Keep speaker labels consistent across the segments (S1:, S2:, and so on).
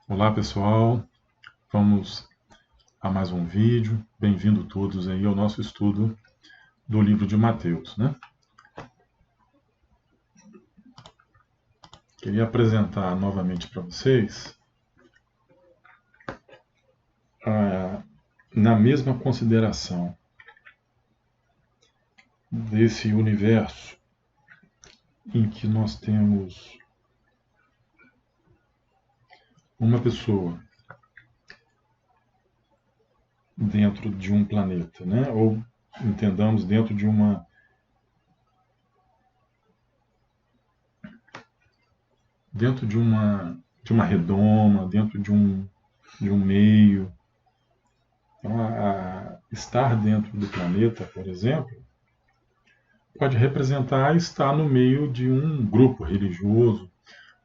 S1: Olá pessoal, vamos a mais um vídeo. Bem-vindo todos aí ao nosso estudo do livro de Mateus, né? Queria apresentar novamente para vocês, na mesma consideração desse universo em que nós temos uma pessoa dentro de um planeta, né? Ou entendamos dentro de uma redoma, dentro de um meio. Então, estar dentro do planeta, por exemplo, pode representar estar no meio de um grupo religioso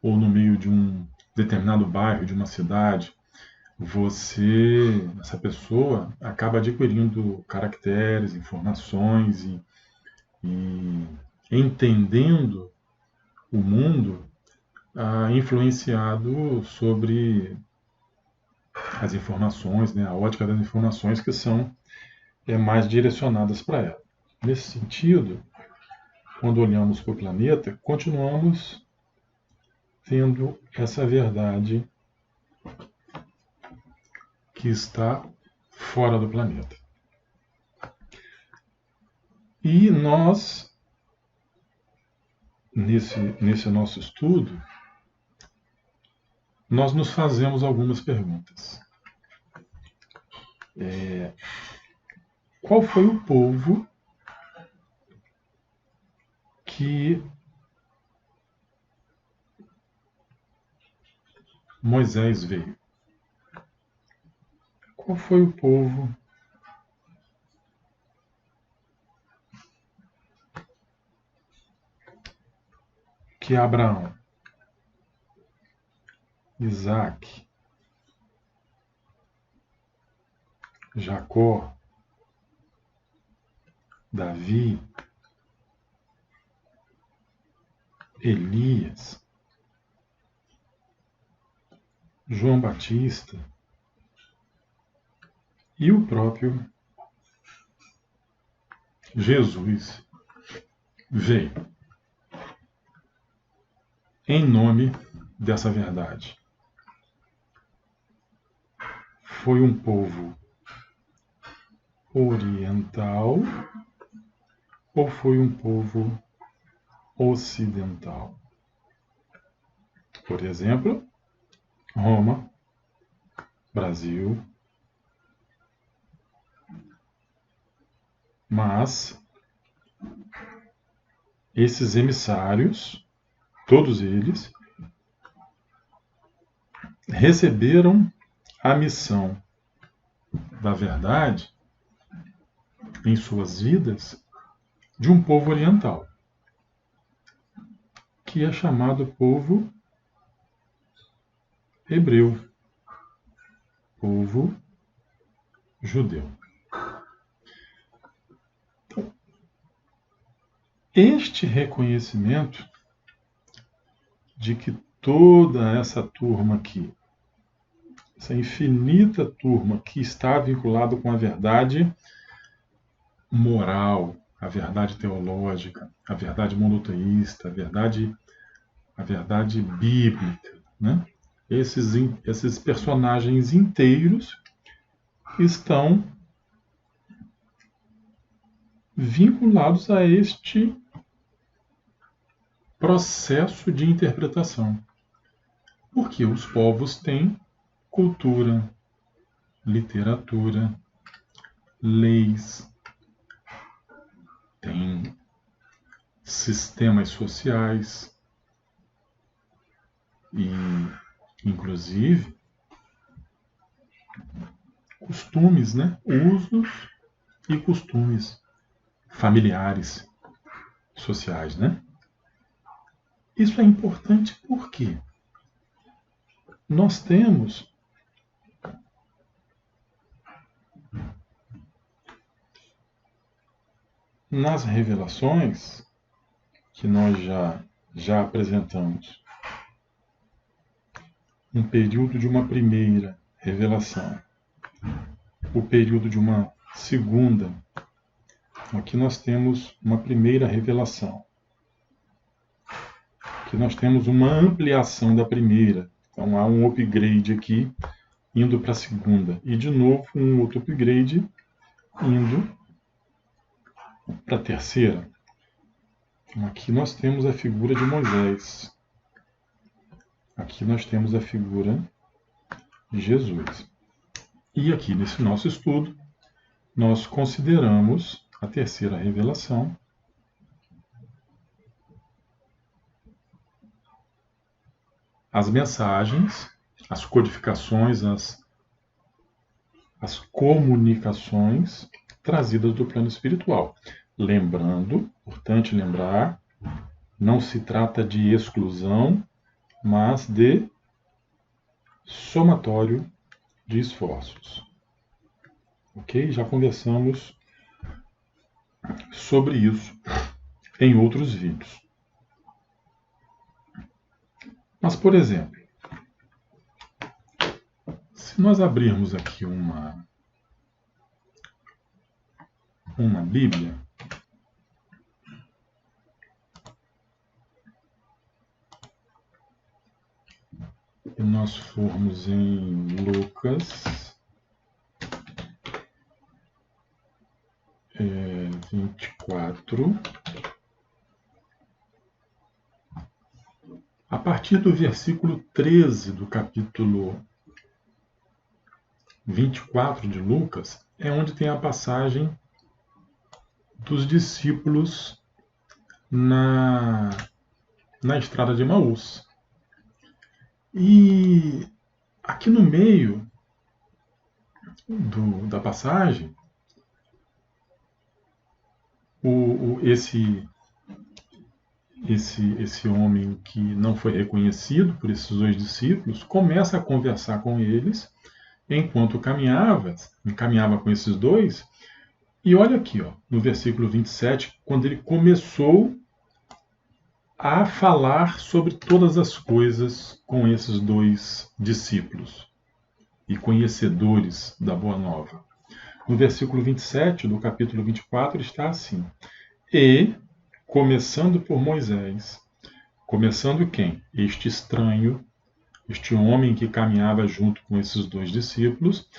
S1: ou no meio de um determinado bairro, de uma cidade. Essa pessoa, acaba adquirindo caracteres, informações e entendendo o mundo influenciado sobre as informações, né, a ótica das informações que são mais direcionadas para ela. Nesse sentido, quando olhamos para o planeta, continuamos tendo essa verdade que está fora do planeta. E nós, nesse nosso estudo, nós nos fazemos algumas perguntas. Qual foi o povo que Moisés veio? Qual foi o povo que Abraão, Isaac, Jacó, Davi, Elias, João Batista e o próprio Jesus veio em nome dessa verdade? Foi um povo oriental ou foi um povo ocidental? Por exemplo, Roma, Brasil. Mas esses emissários, todos eles, receberam a missão da verdade em suas vidas de um povo oriental, que é chamado povo hebreu, povo judeu. Então, este reconhecimento de que toda essa turma aqui, essa infinita turma que está vinculada com a verdade moral, a verdade teológica, a verdade monoteísta, a verdade bíblica, né? Esses personagens inteiros estão vinculados a este processo de interpretação. Porque os povos têm cultura, literatura, leis, têm sistemas sociais e, inclusive, costumes, né? Usos e costumes familiares, sociais, né? Isso é importante porque nós temos nas revelações que nós já apresentamos um período de uma primeira revelação, o período de uma segunda. Aqui nós temos uma primeira revelação. Aqui nós temos uma ampliação da primeira. Então há um upgrade aqui, indo para a segunda. E de novo um outro upgrade, indo para a terceira. Então, aqui nós temos a figura de Moisés. Aqui nós temos a figura de Jesus. E aqui nesse nosso estudo, nós consideramos a terceira revelação, as mensagens, as codificações, as comunicações trazidas do plano espiritual. Lembrando, importante lembrar, não se trata de exclusão, mas de somatório de esforços. Ok? Já conversamos sobre isso em outros vídeos. Mas, por exemplo, se nós abrirmos aqui uma Bíblia, e nós formos em Lucas 24, a partir do versículo 13 do capítulo 24 de Lucas, é onde tem a passagem dos discípulos na estrada de Emaús. E aqui no meio da passagem, esse homem que não foi reconhecido por esses dois discípulos começa a conversar com eles enquanto caminhava com esses dois. E olha aqui, no versículo 27, quando ele começou a falar sobre todas as coisas com esses dois discípulos e conhecedores da Boa Nova. No versículo 27 do capítulo 24 está assim: e, começando por Moisés, começando quem? Este estranho, este homem que caminhava junto com esses dois discípulos,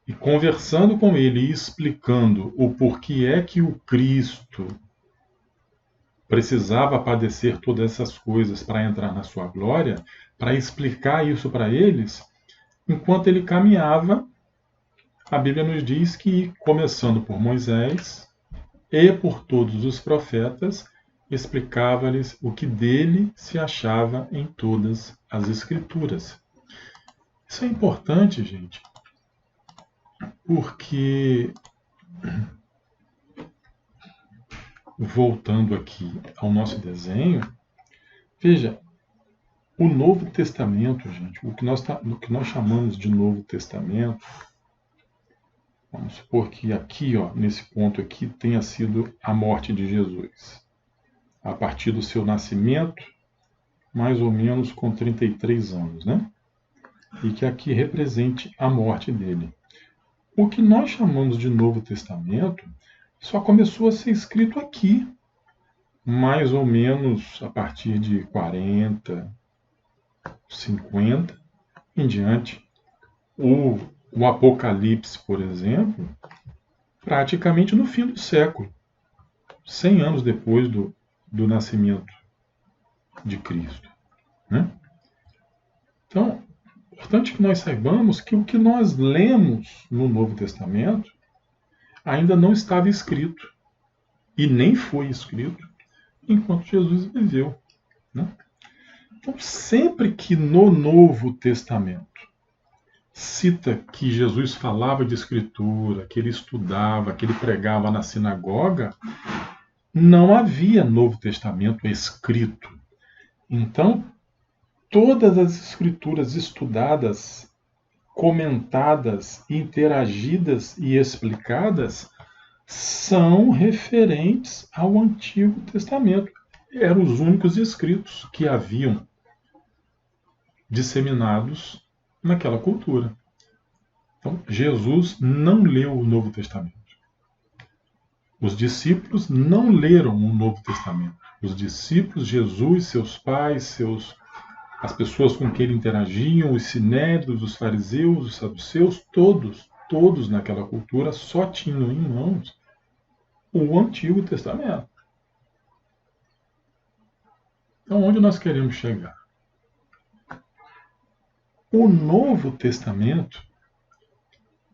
S1: e conversando com ele e explicando o porquê é que o Cristo precisava padecer todas essas coisas para entrar na sua glória, para explicar isso para eles, enquanto ele caminhava, a Bíblia nos diz que, começando por Moisés e por todos os profetas, explicava-lhes o que dele se achava em todas as Escrituras. Isso é importante, gente, porque, voltando aqui ao nosso desenho, veja, o Novo Testamento, gente, o que nós chamamos de Novo Testamento, vamos supor que aqui, nesse ponto aqui, tenha sido a morte de Jesus. A partir do seu nascimento, mais ou menos com 33 anos, né? E que aqui represente a morte dele. O que nós chamamos de Novo Testamento só começou a ser escrito aqui, mais ou menos a partir de 40, 50 em diante. O Apocalipse, por exemplo, praticamente no fim do século, 100 anos depois do nascimento de Cristo, né? Então, é importante que nós saibamos que o que nós lemos no Novo Testamento ainda não estava escrito e nem foi escrito enquanto Jesus viveu, né? Então, sempre que no Novo Testamento cita que Jesus falava de Escritura, que ele estudava, que ele pregava na sinagoga, não havia Novo Testamento escrito. Então, todas as Escrituras estudadas, comentadas, interagidas e explicadas são referentes ao Antigo Testamento. Eram os únicos escritos que haviam disseminados naquela cultura. Então, Jesus não leu o Novo Testamento. Os discípulos não leram o Novo Testamento. Os discípulos, Jesus, seus pais, as pessoas com quem ele interagiam, os sinédrios, os fariseus, os saduceus, todos naquela cultura só tinham em mãos o Antigo Testamento. Então, onde nós queremos chegar? O Novo Testamento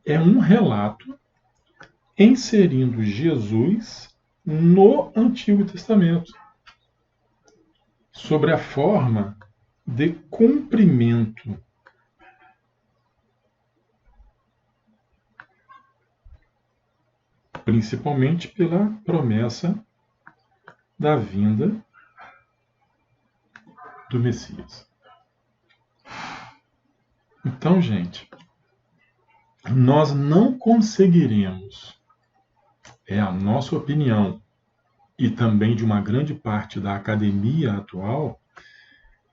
S1: é um relato inserindo Jesus no Antigo Testamento, sobre a forma de cumprimento principalmente pela promessa da vinda do Messias. Então, gente, nós não conseguiremos, é a nossa opinião, e também de uma grande parte da academia atual,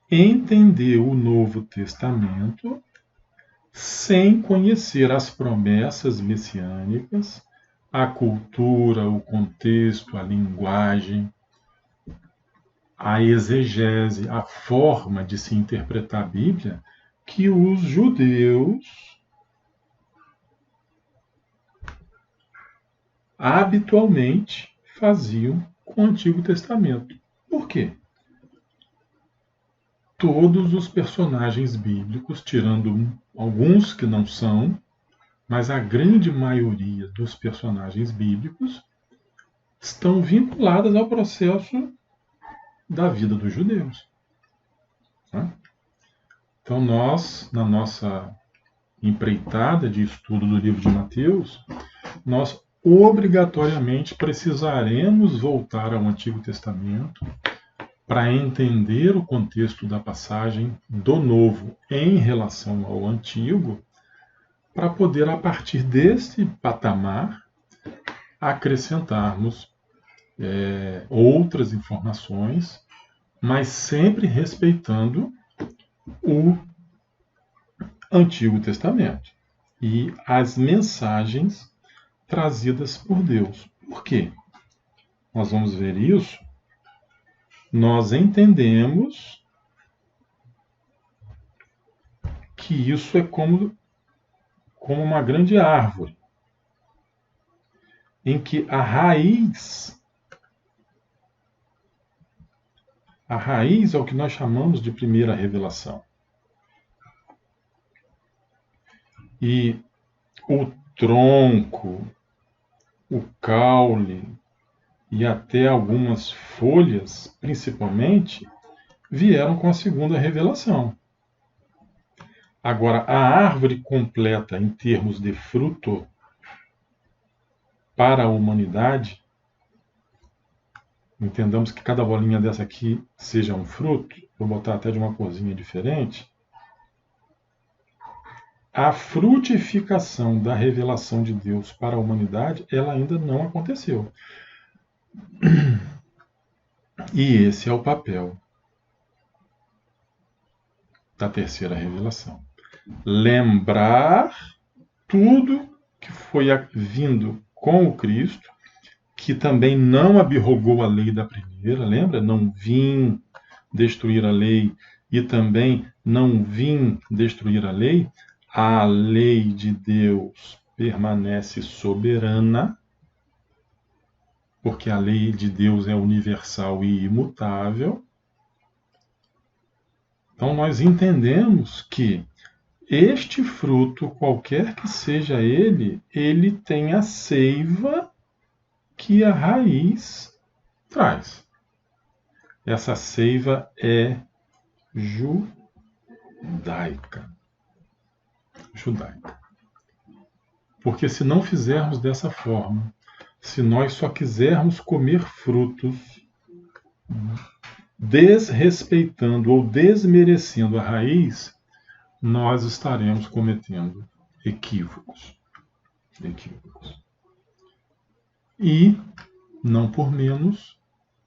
S1: entender o Novo Testamento sem conhecer as promessas messiânicas, a cultura, o contexto, a linguagem, a exegese, a forma de se interpretar a Bíblia que os judeus habitualmente faziam com o Antigo Testamento. Por quê? Todos os personagens bíblicos, tirando alguns que não são, mas a grande maioria dos personagens bíblicos estão vinculadas ao processo da vida dos judeus. Então nós, na nossa empreitada de estudo do livro de Mateus, nós obrigatoriamente precisaremos voltar ao Antigo Testamento para entender o contexto da passagem do Novo em relação ao Antigo, para poder, a partir desse patamar, acrescentarmos outras informações, mas sempre respeitando o Antigo Testamento e as mensagens trazidas por Deus. Por quê? Nós vamos ver isso. Nós entendemos que isso é como uma grande árvore, em que a raiz é o que nós chamamos de primeira revelação. E o tronco, o caule e até algumas folhas, principalmente, vieram com a segunda revelação. Agora, a árvore completa em termos de fruto para a humanidade, entendamos que cada bolinha dessa aqui seja um fruto, vou botar até de uma corzinha diferente. A frutificação da revelação de Deus para a humanidade, ela ainda não aconteceu. E esse é o papel da terceira revelação. Lembrar tudo que foi vindo com o Cristo, que também não abrogou a lei da primeira, lembra? Não vim destruir a lei e também não vim destruir a lei. A lei de Deus permanece soberana, porque a lei de Deus é universal e imutável. Então nós entendemos que este fruto, qualquer que seja ele, ele tem a seiva que a raiz traz. Essa seiva é judaica. Porque se não fizermos dessa forma, se nós só quisermos comer frutos desrespeitando ou desmerecendo a raiz, nós estaremos cometendo equívocos. E, não por menos,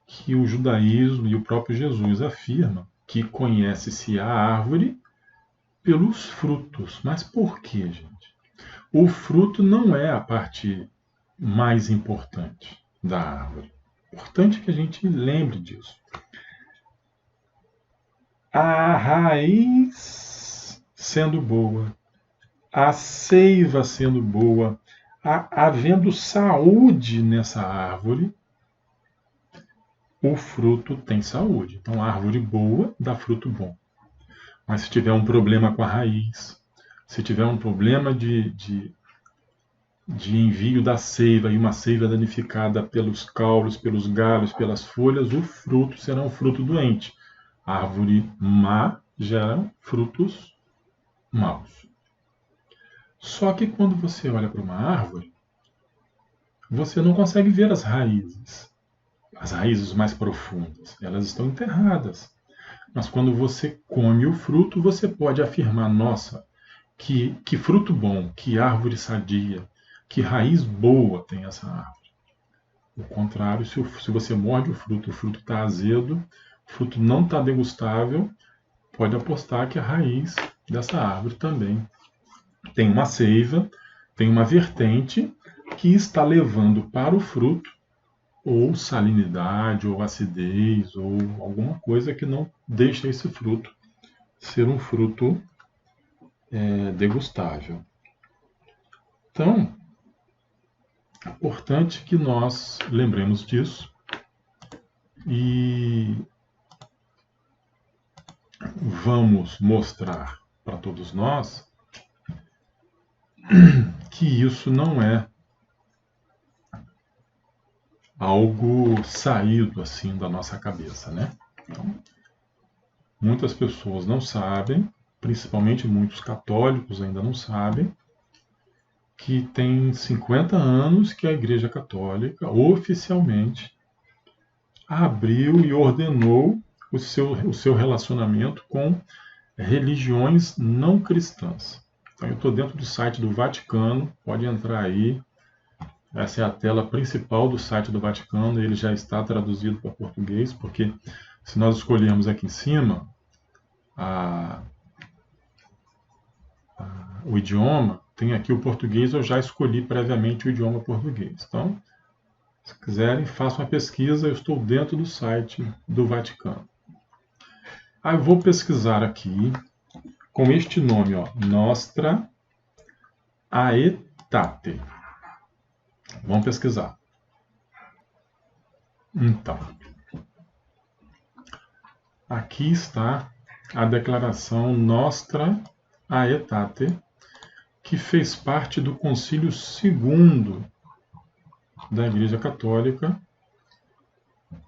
S1: que o judaísmo e o próprio Jesus afirmam que conhece-se a árvore pelos frutos. Mas por quê, gente? O fruto não é a parte mais importante da árvore. É importante que a gente lembre disso. A raiz sendo boa, a seiva sendo boa, havendo saúde nessa árvore, o fruto tem saúde. Então, a árvore boa dá fruto bom. Mas se tiver um problema com a raiz, se tiver um problema de envio da seiva e uma seiva danificada pelos caules, pelos galhos, pelas folhas, o fruto será um fruto doente. A árvore má gera frutos maus. Só que quando você olha para uma árvore, você não consegue ver as raízes mais profundas. Elas estão enterradas. Mas quando você come o fruto, você pode afirmar: nossa, que fruto bom, que árvore sadia, que raiz boa tem essa árvore. O contrário, se você morde o fruto está azedo, o fruto não está degustável, pode apostar que a raiz dessa árvore também tem uma seiva, tem uma vertente que está levando para o fruto ou salinidade, ou acidez, ou alguma coisa que não deixa esse fruto ser um fruto degustável. Então, é importante que nós lembremos disso e vamos mostrar para todos nós que isso não é algo saído assim da nossa cabeça, né? Então, muitas pessoas não sabem, principalmente muitos católicos ainda não sabem, que tem 50 anos que a Igreja Católica oficialmente abriu e ordenou o seu relacionamento com religiões não cristãs. Então, eu estou dentro do site do Vaticano, pode entrar aí. Essa é a tela principal do site do Vaticano, ele já está traduzido para português, porque se nós escolhermos aqui em cima o idioma, tem aqui o português, eu já escolhi previamente o idioma português. Então, se quiserem, façam uma pesquisa, eu estou dentro do site do Vaticano. Eu vou pesquisar aqui com este nome, Nostra Aetate. Vamos pesquisar. Então, aqui está a declaração Nostra Aetate, que fez parte do Concílio II da Igreja Católica.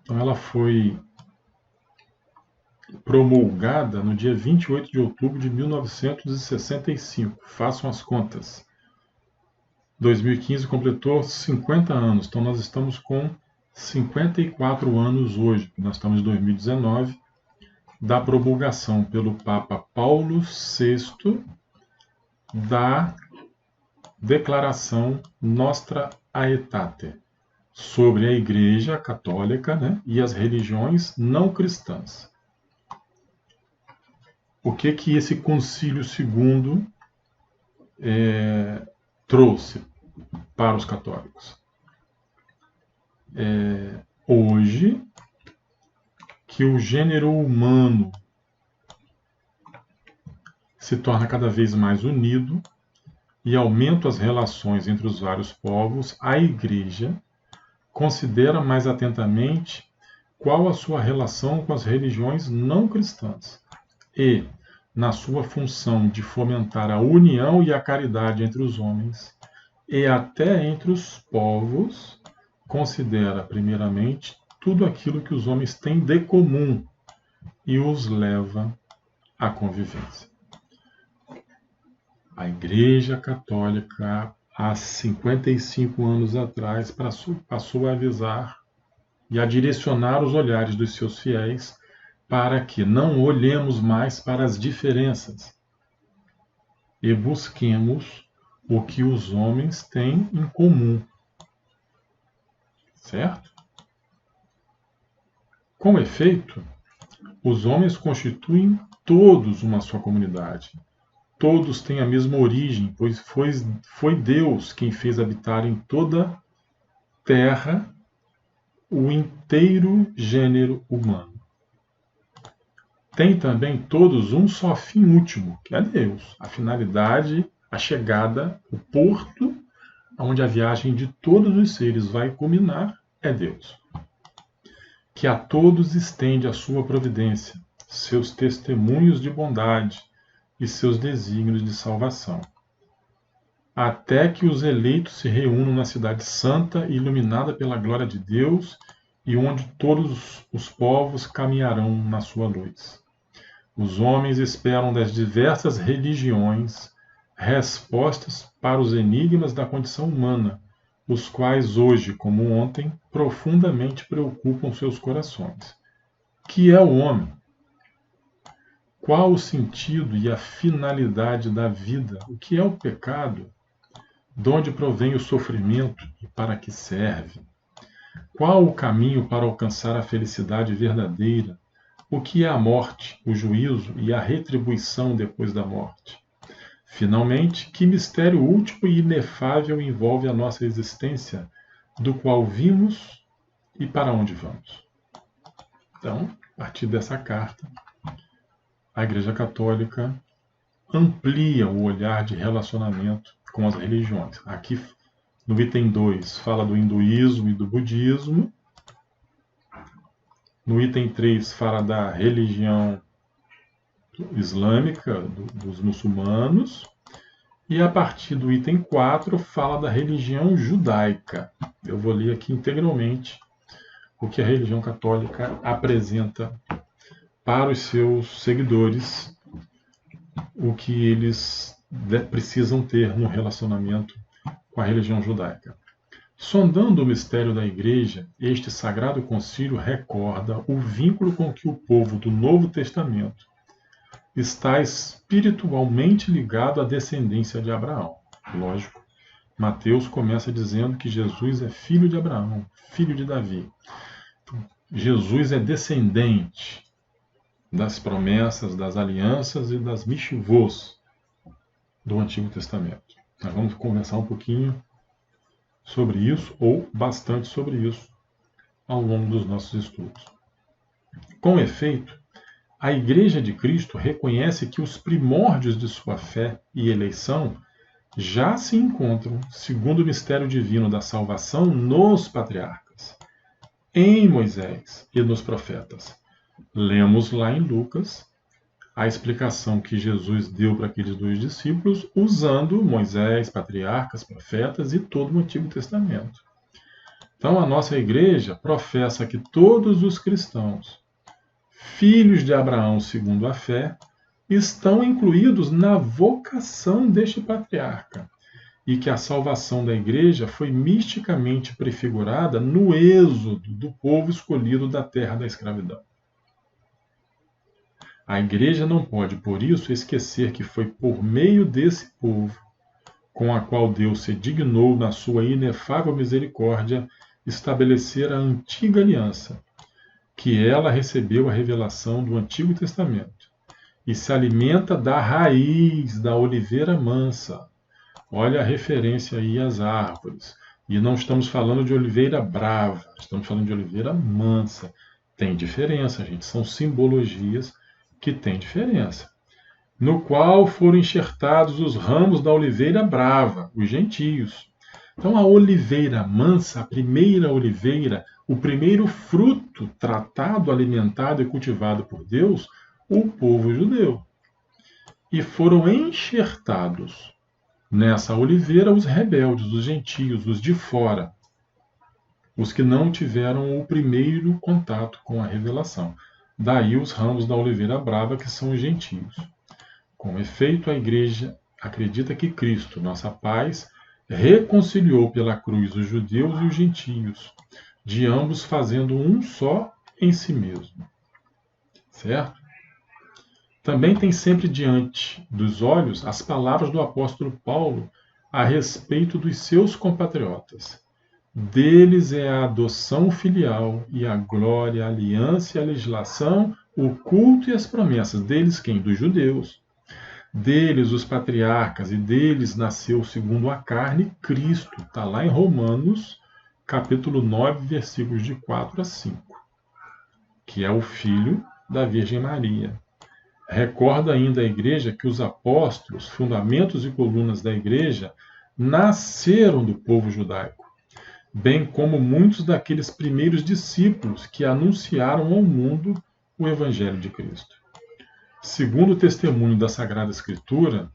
S1: Então, ela foi promulgada no dia 28 de outubro de 1965. Façam as contas. 2015 completou 50 anos, então nós estamos com 54 anos hoje. Nós estamos em 2019, da promulgação pelo Papa Paulo VI da declaração Nostra Aetate sobre a Igreja Católica, né, e as religiões não cristãs. O que esse Concílio II trouxe para os católicos? Hoje, que o gênero humano se torna cada vez mais unido e aumenta as relações entre os vários povos, a Igreja considera mais atentamente qual a sua relação com as religiões não cristãs e, na sua função de fomentar a união e a caridade entre os homens e até entre os povos, considera primeiramente tudo aquilo que os homens têm de comum e os leva à convivência. A Igreja Católica, há 55 anos atrás, passou a avisar e a direcionar os olhares dos seus fiéis para que não olhemos mais para as diferenças e busquemos o que os homens têm em comum. Certo? Com efeito, os homens constituem todos uma só comunidade, todos têm a mesma origem, pois foi Deus quem fez habitar em toda terra o inteiro gênero humano. Tem também todos um só fim último, que é Deus. A finalidade, a chegada, o porto, onde a viagem de todos os seres vai culminar, é Deus. Que a todos estende a sua providência, seus testemunhos de bondade e seus desígnios de salvação, até que os eleitos se reúnam na cidade santa, iluminada pela glória de Deus, e onde todos os povos caminharão na sua luz. Os homens esperam das diversas religiões respostas para os enigmas da condição humana, os quais hoje, como ontem, profundamente preocupam seus corações. Que é o homem? Qual o sentido e a finalidade da vida? O que é o pecado? De onde provém o sofrimento e para que serve? Qual o caminho para alcançar a felicidade verdadeira? O que é a morte, o juízo e a retribuição depois da morte? Finalmente, que mistério último e inefável envolve a nossa existência, do qual vimos e para onde vamos? Então, a partir dessa carta, a Igreja Católica amplia o olhar de relacionamento com as religiões. Aqui, no item 2, fala do hinduísmo e do budismo. No item 3, fala da religião islâmica, dos muçulmanos. E a partir do item 4, fala da religião judaica. Eu vou ler aqui integralmente o que a religião católica apresenta para os seus seguidores, o que eles precisam ter no relacionamento com a religião judaica. Sondando o mistério da Igreja, este sagrado concílio recorda o vínculo com que o povo do Novo Testamento está espiritualmente ligado à descendência de Abraão. Lógico, Mateus começa dizendo que Jesus é filho de Abraão, filho de Davi. Jesus é descendente das promessas, das alianças e das mishivos do Antigo Testamento. Nós vamos conversar um pouquinho sobre isso, ou bastante sobre isso, ao longo dos nossos estudos. Com efeito, a Igreja de Cristo reconhece que os primórdios de sua fé e eleição já se encontram, segundo o mistério divino da salvação, nos patriarcas, em Moisés e nos profetas. Lemos lá em Lucas a explicação que Jesus deu para aqueles dois discípulos, usando Moisés, patriarcas, profetas e todo o Antigo Testamento. Então, a nossa igreja professa que todos os cristãos, filhos de Abraão segundo a fé, estão incluídos na vocação deste patriarca, e que a salvação da igreja foi misticamente prefigurada no êxodo do povo escolhido da terra da escravidão. A Igreja não pode, por isso, esquecer que foi por meio desse povo, com a qual Deus se dignou, na sua inefável misericórdia, estabelecer a antiga aliança, que ela recebeu a revelação do Antigo Testamento, e se alimenta da raiz da oliveira mansa. Olha a referência aí às árvores. E não estamos falando de oliveira brava, estamos falando de oliveira mansa. Tem diferença, gente, são simbologias que tem diferença, no qual foram enxertados os ramos da oliveira brava, os gentios. Então, a oliveira mansa, a primeira oliveira, o primeiro fruto tratado, alimentado e cultivado por Deus, o povo judeu. E foram enxertados nessa oliveira os rebeldes, os gentios, os de fora, os que não tiveram o primeiro contato com a revelação. Daí os ramos da oliveira brava, que são os gentios. Com efeito, a Igreja acredita que Cristo, nossa paz, reconciliou pela cruz os judeus e os gentios, de ambos fazendo um só em si mesmo. Certo? Também tem sempre diante dos olhos as palavras do apóstolo Paulo a respeito dos seus compatriotas. Deles é a adoção filial e a glória, a aliança e a legislação, o culto e as promessas. Deles quem? Dos judeus. Deles os patriarcas, e deles nasceu segundo a carne Cristo. Está lá em Romanos, capítulo 9, versículos de 4 a 5, que é o Filho da Virgem Maria. Recorda ainda a igreja que os apóstolos, fundamentos e colunas da igreja, nasceram do povo judaico, bem como muitos daqueles primeiros discípulos que anunciaram ao mundo o Evangelho de Cristo. Segundo o testemunho da Sagrada Escritura,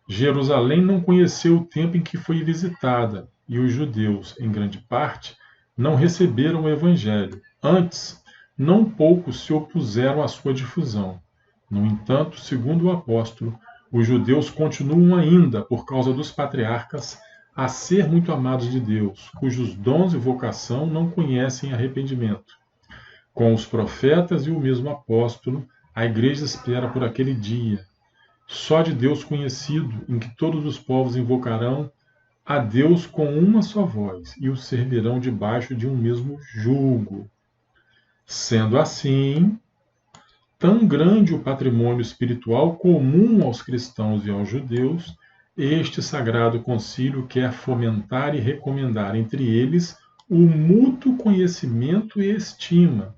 S1: Jerusalém não conheceu o tempo em que foi visitada, e os judeus, em grande parte, não receberam o Evangelho. Antes, não poucos se opuseram à sua difusão. No entanto, segundo o apóstolo, os judeus continuam ainda, por causa dos patriarcas, a ser muito amados de Deus, cujos dons e vocação não conhecem arrependimento. Com os profetas e o mesmo apóstolo, a igreja espera por aquele dia, só de Deus conhecido, em que todos os povos invocarão a Deus com uma só voz e o servirão debaixo de um mesmo jugo. Sendo assim, tão grande o patrimônio espiritual comum aos cristãos e aos judeus, este sagrado concílio quer fomentar e recomendar entre eles o mútuo conhecimento e estima,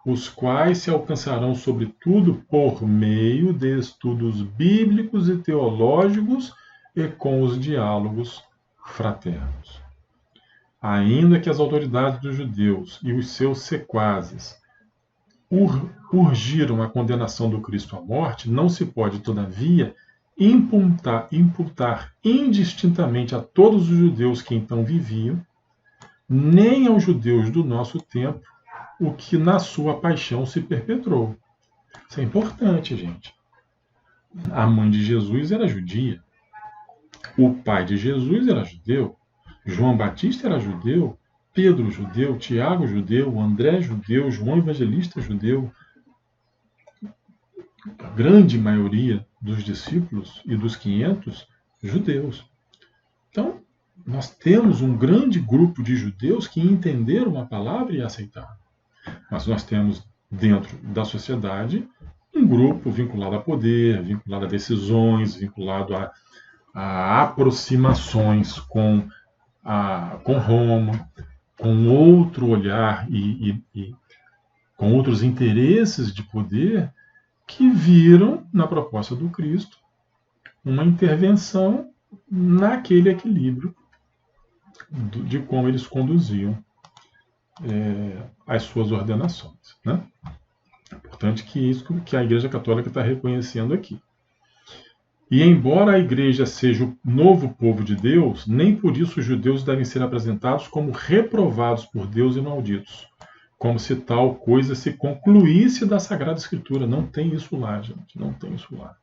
S1: os quais se alcançarão sobretudo por meio de estudos bíblicos e teológicos e com os diálogos fraternos. Ainda que as autoridades dos judeus e os seus sequazes urgiram a condenação do Cristo à morte, não se pode, todavia, imputar indistintamente a todos os judeus que então viviam, nem aos judeus do nosso tempo, o que na sua paixão se perpetrou. Isso é importante, gente. A mãe de Jesus era judia. O pai de Jesus era judeu. João Batista era judeu. Pedro judeu. Tiago judeu. André judeu. João Evangelista judeu. A grande maioria dos discípulos e dos 500 judeus. Então, nós temos um grande grupo de judeus que entenderam a palavra e aceitaram. Mas nós temos dentro da sociedade um grupo vinculado a poder, vinculado a decisões, vinculado a aproximações com Roma, com outro olhar e com outros interesses de poder que viram na proposta do Cristo uma intervenção naquele equilíbrio de como eles conduziam as suas ordenações. Né? É importante que isso que a Igreja Católica está reconhecendo aqui. E embora a Igreja seja o novo povo de Deus, nem por isso os judeus devem ser apresentados como reprovados por Deus e malditos, como se tal coisa se concluísse da Sagrada Escritura. Não tem isso lá, gente, não tem isso lá.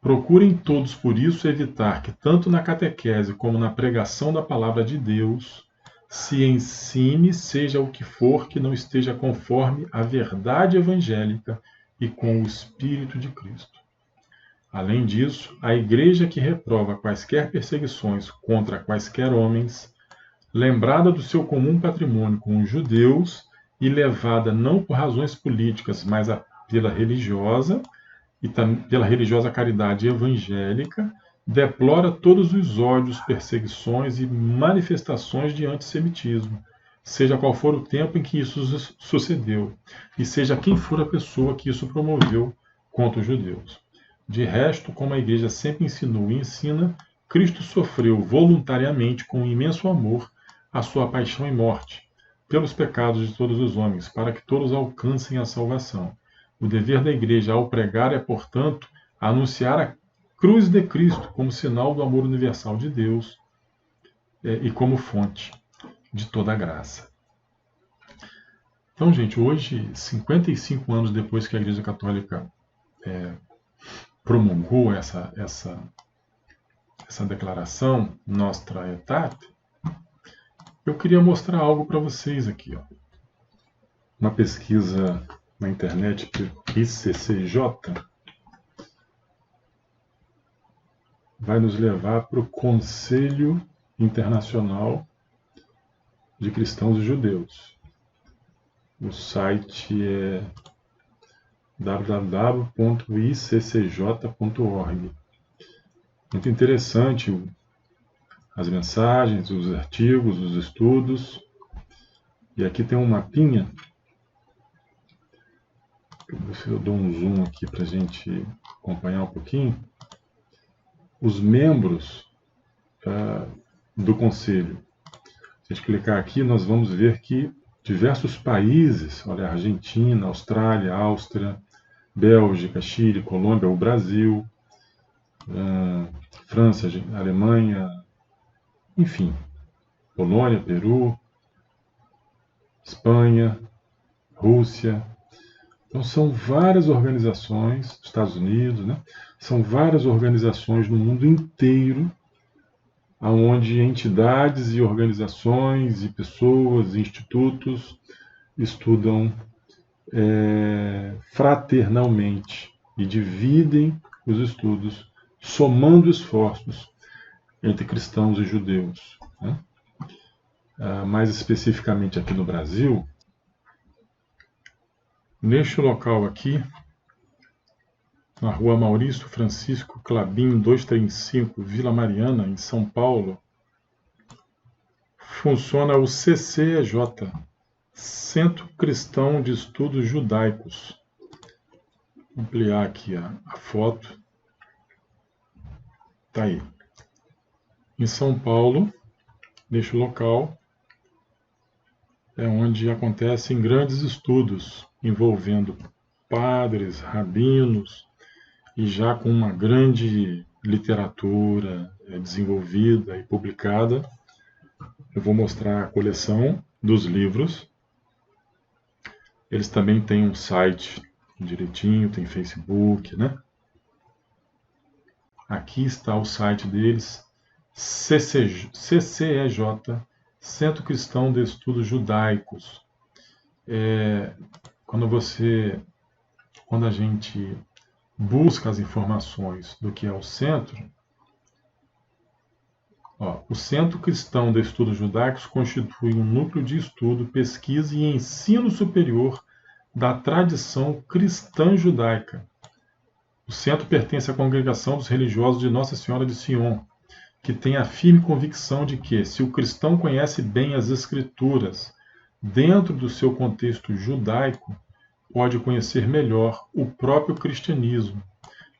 S1: Procurem todos, por isso, evitar que, tanto na catequese como na pregação da palavra de Deus, se ensine, seja o que for, que não esteja conforme a verdade evangélica e com o Espírito de Cristo. Além disso, a Igreja que reprova quaisquer perseguições contra quaisquer homens, lembrada do seu comum patrimônio com os judeus e levada não por razões políticas, mas pela religiosa e pela religiosa caridade evangélica, deplora todos os ódios, perseguições e manifestações de antissemitismo, seja qual for o tempo em que isso sucedeu, e seja quem for a pessoa que isso promoveu contra os judeus. De resto, como a Igreja sempre ensinou e ensina, Cristo sofreu voluntariamente, com imenso amor, a sua paixão e morte, pelos pecados de todos os homens, para que todos alcancem a salvação. O dever da Igreja ao pregar é, portanto, anunciar a cruz de Cristo como sinal do amor universal de Deus e como fonte de toda a graça. Então, gente, hoje, 55 anos depois que a Igreja Católica promulgou essa declaração, Nostra Aetate, eu queria mostrar algo para vocês aqui. Ó. Uma pesquisa na internet ICCJ vai nos levar para o Conselho Internacional de Cristãos e Judeus. O site é www.iccj.org. Muito interessante as mensagens, os artigos, os estudos. E aqui tem um mapinha. Eu dou um zoom aqui para a gente acompanhar um pouquinho. Os membros do Conselho. Se a gente clicar aqui, nós vamos ver que diversos países, olha, Argentina, Austrália, Áustria, Bélgica, Chile, Colômbia, o Brasil, França, Alemanha, enfim, Polônia, Peru, Espanha, Rússia. Então são várias organizações, Estados Unidos, né? São várias organizações no mundo inteiro, onde entidades e organizações e pessoas, institutos estudam fraternalmente e dividem os estudos, somando esforços entre cristãos e judeus. Né? Mais especificamente aqui no Brasil, neste local aqui, na rua Maurício Francisco Clabin, 235, Vila Mariana, em São Paulo, funciona o CCEJ, Centro Cristão de Estudos Judaicos. Vou ampliar aqui a foto. Está aí. Em São Paulo, neste local, é onde acontecem grandes estudos envolvendo padres, rabinos, e já com uma grande literatura desenvolvida e publicada. Eu vou mostrar a coleção dos livros. Eles também têm um site direitinho, tem Facebook, né? Aqui está o site deles, CCEJ, Centro Cristão de Estudos Judaicos. Quando a gente busca as informações do que é o centro, o Centro Cristão de Estudos Judaicos constitui um núcleo de estudo, pesquisa e ensino superior da tradição cristã judaica. O centro pertence à congregação dos religiosos de Nossa Senhora de Sion, que tem a firme convicção de que, se o cristão conhece bem as Escrituras dentro do seu contexto judaico, pode conhecer melhor o próprio cristianismo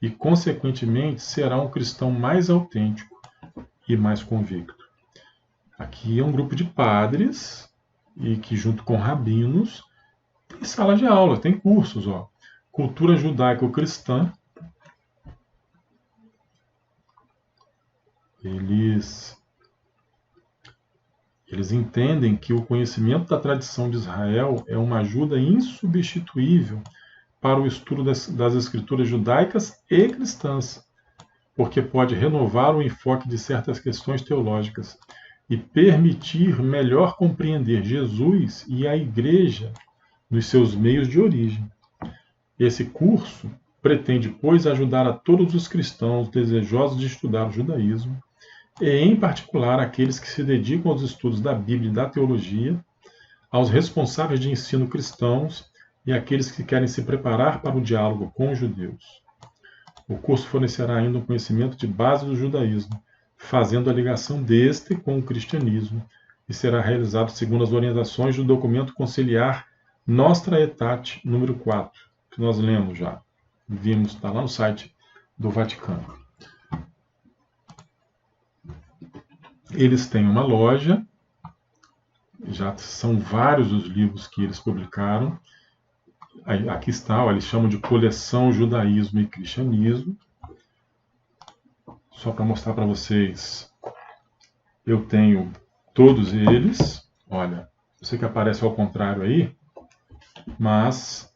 S1: e, consequentemente, será um cristão mais autêntico e mais convicto. Aqui é um grupo de padres e que, junto com rabinos, tem sala de aula, tem cursos, cultura judaico-cristã. Eles entendem que o conhecimento da tradição de Israel é uma ajuda insubstituível para o estudo das escrituras judaicas e cristãs, porque pode renovar o enfoque de certas questões teológicas e permitir melhor compreender Jesus e a Igreja nos seus meios de origem. Esse curso pretende, pois, ajudar a todos os cristãos desejosos de estudar o judaísmo, e, em particular, aqueles que se dedicam aos estudos da Bíblia e da teologia, aos responsáveis de ensino cristãos e àqueles que querem se preparar para o diálogo com os judeus. O curso fornecerá ainda um conhecimento de base do judaísmo, fazendo a ligação deste com o cristianismo, e será realizado segundo as orientações do documento conciliar Nostra Aetate número 4, que nós lemos já. Vimos, está lá no site do Vaticano. Eles têm uma loja, já são vários os livros que eles publicaram. Aqui está, eles chamam de Coleção Judaísmo e Cristianismo. Só para mostrar para vocês, eu tenho todos eles. Olha, eu sei que aparece ao contrário aí, mas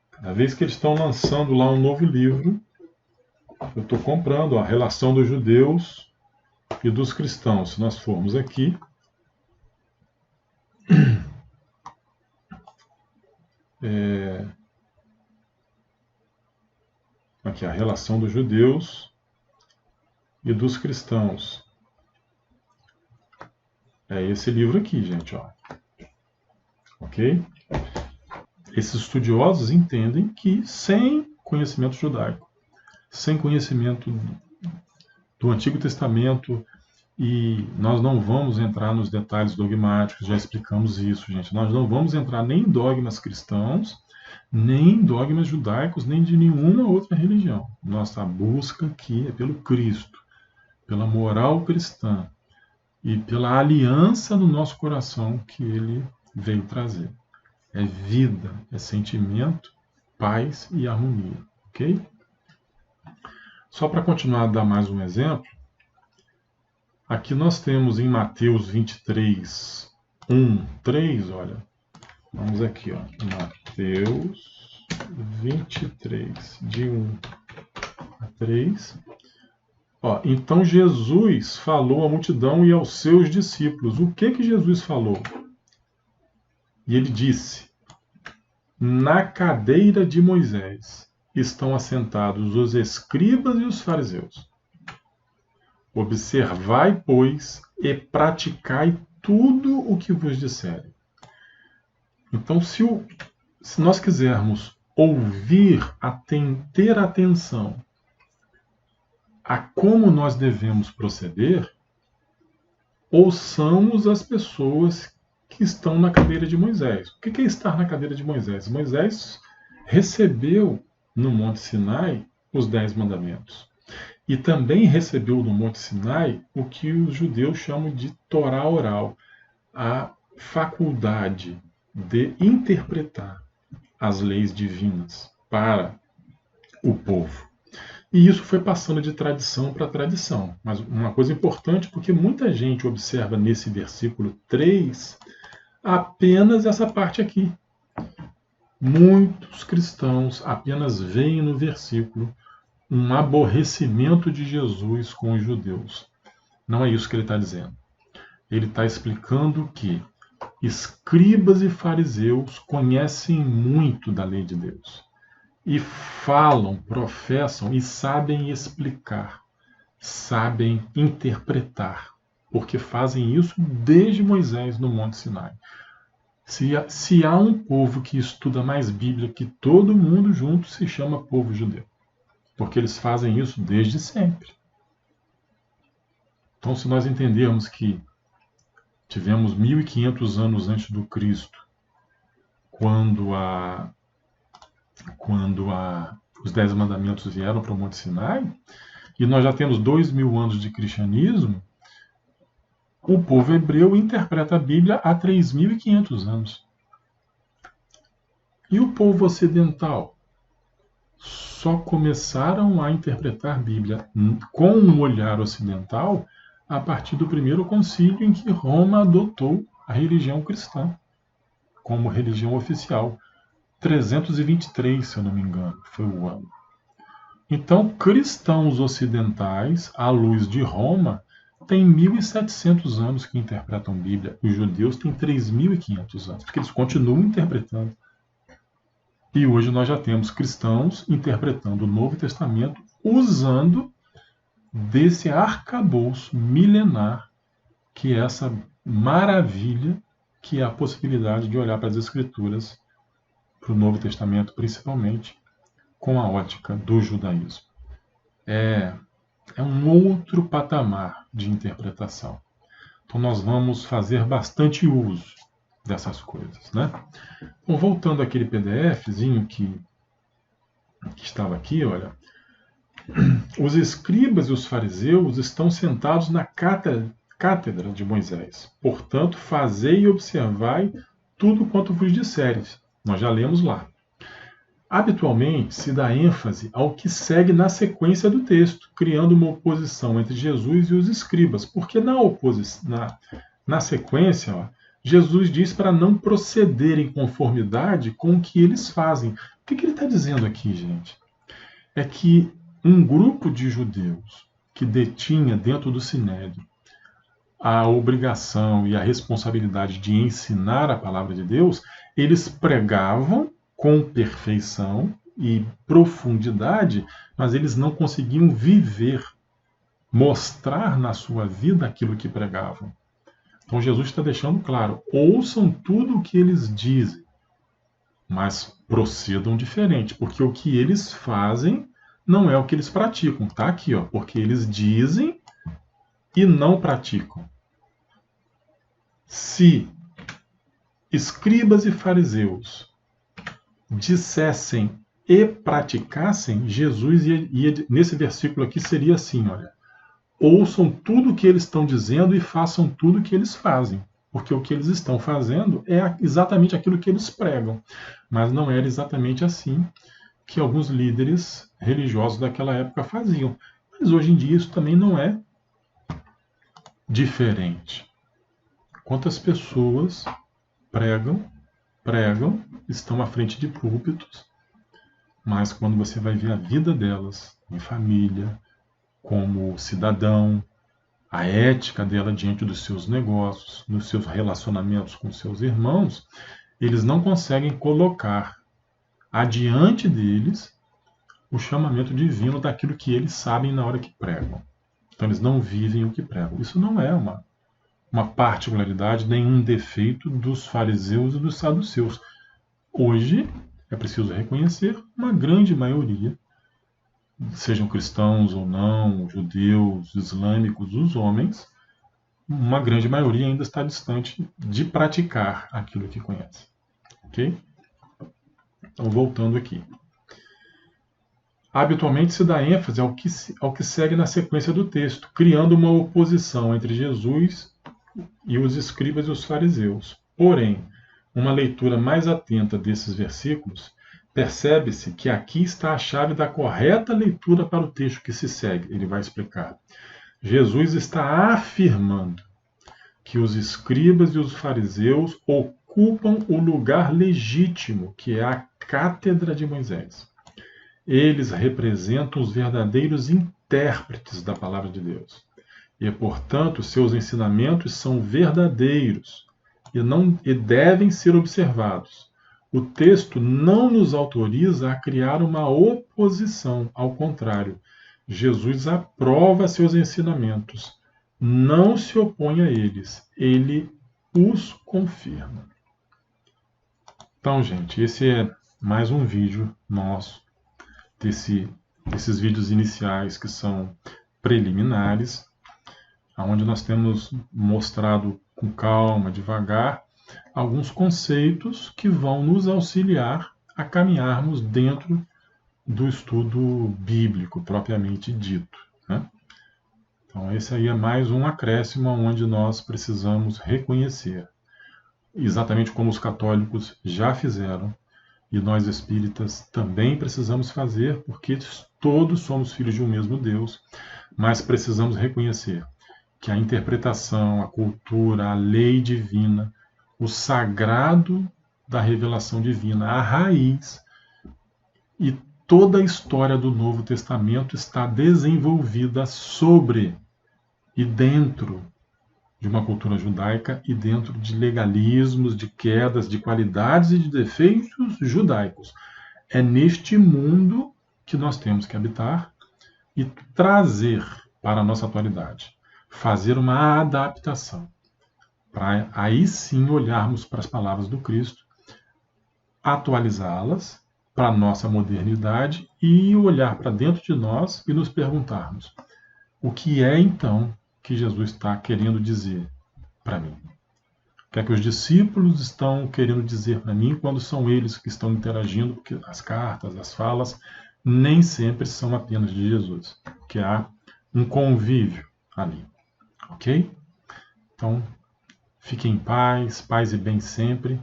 S1: cada vez que eles estão lançando lá um novo livro, eu estou comprando a relação dos judeus e dos cristãos. Se nós formos aqui, aqui a relação dos judeus e dos cristãos. É esse livro aqui, gente, Ok? esses estudiosos entendem que sem conhecimento judaico, sem conhecimento do Antigo Testamento, e nós não vamos entrar nos detalhes dogmáticos, já explicamos isso, gente. Nós não vamos entrar nem em dogmas cristãos, nem em dogmas judaicos, nem de nenhuma outra religião. Nossa busca aqui é pelo Cristo, pela moral cristã e pela aliança no nosso coração que ele veio trazer. É vida, é sentimento, paz e harmonia, ok? Só para continuar a dar mais um exemplo, aqui nós temos em Mateus 23, 1, 3, olha. Vamos aqui, ó. Mateus 23, de 1 a 3. Ó, então Jesus falou à multidão e aos seus discípulos. O que Jesus falou? E ele disse: na cadeira de Moisés estão assentados os escribas e os fariseus. Observai, pois, e praticai tudo o que vos disserem. Então, se nós quisermos ouvir, ter atenção a como nós devemos proceder, ouçamos as pessoas que estão na cadeira de Moisés. O que é estar na cadeira de Moisés? Moisés recebeu no Monte Sinai os 10 mandamentos. E também recebeu no Monte Sinai o que os judeus chamam de Torá oral, a faculdade de interpretar as leis divinas para o povo. E isso foi passando de tradição para tradição. Mas uma coisa importante, porque muita gente observa nesse versículo 3 apenas essa parte aqui. Muitos cristãos apenas veem no versículo um aborrecimento de Jesus com os judeus. Não é isso que ele está dizendo. Ele está explicando que escribas e fariseus conhecem muito da lei de Deus. E falam, professam e sabem explicar, sabem interpretar, porque fazem isso desde Moisés no Monte Sinai. Se há um povo que estuda mais Bíblia que todo mundo junto, se chama povo judeu. Porque eles fazem isso desde sempre. Então, se nós entendermos que tivemos 1500 anos antes do Cristo, quando os 10 mandamentos vieram para o Monte Sinai, e nós já temos 2000 anos de cristianismo, o povo hebreu interpreta a Bíblia há 3500 anos. E o povo ocidental? Só começaram a interpretar a Bíblia com um olhar ocidental a partir do primeiro concílio em que Roma adotou a religião cristã como religião oficial. 323, se eu não me engano, foi o ano. Então, cristãos ocidentais, à luz de Roma, têm 1700 anos que interpretam a Bíblia. Os judeus têm 3500 anos, porque eles continuam interpretando. E hoje nós já temos cristãos interpretando o Novo Testamento usando desse arcabouço milenar, que é essa maravilha, que é a possibilidade de olhar para as Escrituras, para o Novo Testamento principalmente, com a ótica do judaísmo. É um outro patamar de interpretação. Então nós vamos fazer bastante uso dessas coisas, né? Então, voltando àquele PDFzinho que estava aqui, olha, os escribas e os fariseus estão sentados na cátedra de Moisés. Portanto, fazei e observai tudo quanto vos disseres. Nós já lemos lá. Habitualmente se dá ênfase ao que segue na sequência do texto, criando uma oposição entre Jesus e os escribas, porque na sequência, ó, Jesus diz para não proceder em conformidade com o que eles fazem. O que ele está dizendo aqui, gente? É que um grupo de judeus que detinha dentro do Sinédrio a obrigação e a responsabilidade de ensinar a palavra de Deus, eles pregavam com perfeição e profundidade, mas eles não conseguiam viver, mostrar na sua vida aquilo que pregavam. Então Jesus está deixando claro, ouçam tudo o que eles dizem, mas procedam diferente, porque o que eles fazem não é o que eles praticam. Tá aqui, ó, porque eles dizem e não praticam. Se escribas e fariseus dissessem e praticassem, Jesus ia nesse versículo aqui seria assim, olha: ouçam tudo o que eles estão dizendo e façam tudo o que eles fazem, porque o que eles estão fazendo é exatamente aquilo que eles pregam, mas não era exatamente assim que alguns líderes religiosos daquela época faziam. Mas hoje em dia isso também não é diferente. Quantas pessoas pregam, estão à frente de púlpitos, mas quando você vai ver a vida delas em família, como cidadão, a ética dela diante dos seus negócios, nos seus relacionamentos com seus irmãos, eles não conseguem colocar adiante deles o chamamento divino daquilo que eles sabem na hora que pregam. Então eles não vivem o que pregam. Isso não é uma particularidade, nenhum defeito dos fariseus e dos saduceus. Hoje, é preciso reconhecer, uma grande maioria, sejam cristãos ou não, judeus, islâmicos, os homens, uma grande maioria ainda está distante de praticar aquilo que conhece. Ok? Então, voltando aqui. Habitualmente se dá ênfase ao que segue na sequência do texto, criando uma oposição entre Jesus e os escribas e os fariseus. Porém, uma leitura mais atenta desses versículos, percebe-se que aqui está a chave da correta leitura para o texto que se segue. Ele vai explicar. Jesus está afirmando que os escribas e os fariseus ocupam o lugar legítimo, que é a cátedra de Moisés. Eles representam os verdadeiros intérpretes da palavra de Deus. E, portanto, seus ensinamentos são verdadeiros e devem ser observados. O texto não nos autoriza a criar uma oposição, ao contrário, Jesus aprova seus ensinamentos, não se opõe a eles, ele os confirma. Então, gente, esse é mais um vídeo nosso, desses vídeos iniciais que são preliminares, onde nós temos mostrado com calma, devagar, alguns conceitos que vão nos auxiliar a caminharmos dentro do estudo bíblico propriamente dito, né? Então esse aí é mais um acréscimo onde nós precisamos reconhecer, exatamente como os católicos já fizeram, e nós espíritas também precisamos fazer, porque todos somos filhos de um mesmo Deus, mas precisamos reconhecer que a interpretação, a cultura, a lei divina, o sagrado da revelação divina, a raiz e toda a história do Novo Testamento está desenvolvida sobre e dentro de uma cultura judaica e dentro de legalismos, de quedas, de qualidades e de defeitos judaicos. É neste mundo que nós temos que habitar e trazer para a nossa atualidade. Fazer uma adaptação, para aí sim olharmos para as palavras do Cristo, atualizá-las para a nossa modernidade e olhar para dentro de nós e nos perguntarmos: o que é então que Jesus está querendo dizer para mim? O que é que os discípulos estão querendo dizer para mim quando são eles que estão interagindo? Porque as cartas, as falas, nem sempre são apenas de Jesus, porque há um convívio ali. Ok? Então, fiquem em paz, paz e bem sempre,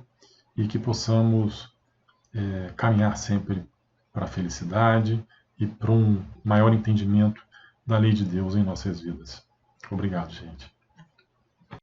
S1: e que possamos caminhar sempre para a felicidade e para um maior entendimento da lei de Deus em nossas vidas. Obrigado, gente.